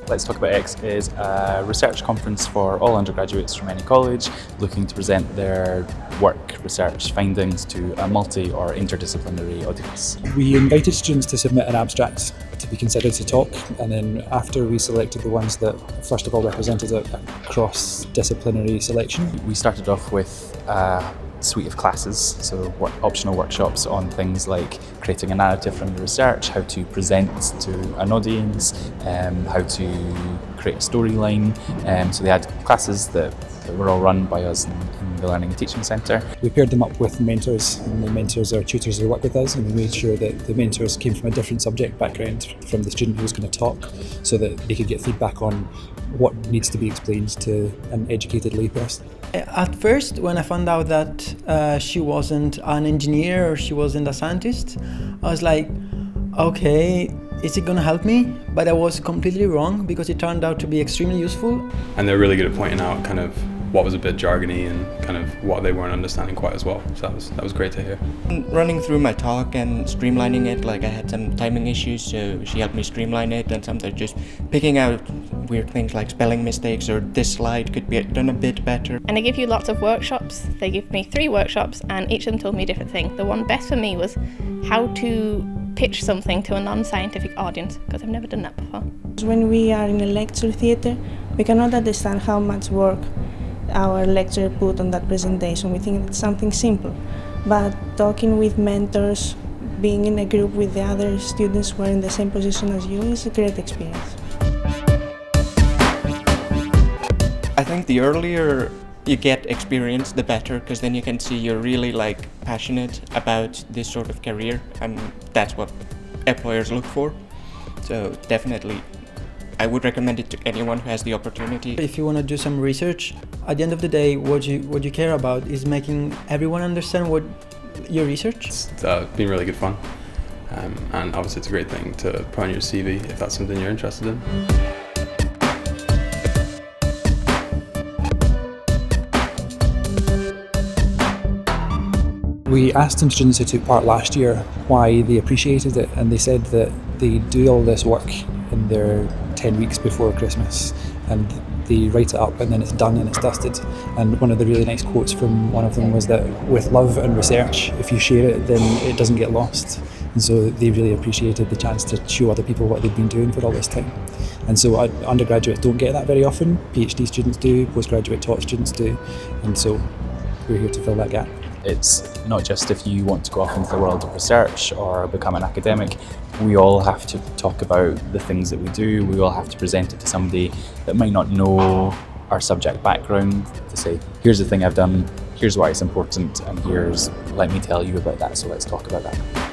Let's Talk About X is a research conference for all undergraduates from any college looking to present their work, research findings to a multi or interdisciplinary audience. We invited students to submit an abstract to be considered to talk, and then after we selected the ones that first of all represented a cross-disciplinary selection. We started off with a suite of classes, so optional workshops on things like creating a narrative from your research, how to present to an audience, how to create a storyline. So they had classes that were all run by us in the Learning and Teaching Centre. We paired them up with mentors, and the mentors are tutors who work with us, and we made sure that the mentors came from a different subject background from the student who was going to talk, so that they could get feedback on what needs to be explained to an educated layperson. At first, when I found out that she wasn't an engineer or she wasn't a scientist, I was like, okay, is it going to help me? But I was completely wrong, because it turned out to be extremely useful. And they're really good at pointing out kind of what was a bit jargony and kind of what they weren't understanding quite as well. So that was great to hear. Running through my talk and streamlining it, like I had some timing issues, so she helped me streamline it, and sometimes just picking out weird things like spelling mistakes or this slide could be done a bit better. And they give you lots of workshops. They give me 3 workshops, and each of them told me a different thing. The one best for me was how to pitch something to a non-scientific audience, because I've never done that before. When we are in a lecture theatre, we cannot understand how much work our lecturer put on that presentation. We think it's something simple, but talking with mentors, being in a group with the other students who are in the same position as you is a great experience. I think the earlier you get experience, the better, because then you can see you're really passionate about this sort of career, and that's what employers look for. So definitely I would recommend it to anyone who has the opportunity. If you want to do some research, at the end of the day, what you care about is making everyone understand what your research. It's been really good fun, and obviously it's a great thing to put on your CV if that's something you're interested in. We asked some students who took part last year why they appreciated it, and they said that they do all this work in their 10 weeks before Christmas, and they write it up and then it's done and it's dusted. And one of the really nice quotes from one of them was that with love and research, if you share it, then it doesn't get lost. And so they really appreciated the chance to show other people what they've been doing for all this time. And so undergraduates don't get that very often. PhD students do, postgraduate taught students do, and so we're here to fill that gap. It's not just if you want to go off into the world of research or become an academic. We all have to talk about the things that we do. We all have to present it to somebody that might not know our subject background, to say, here's the thing I've done, here's why it's important, and let me tell you about that, so let's talk about that.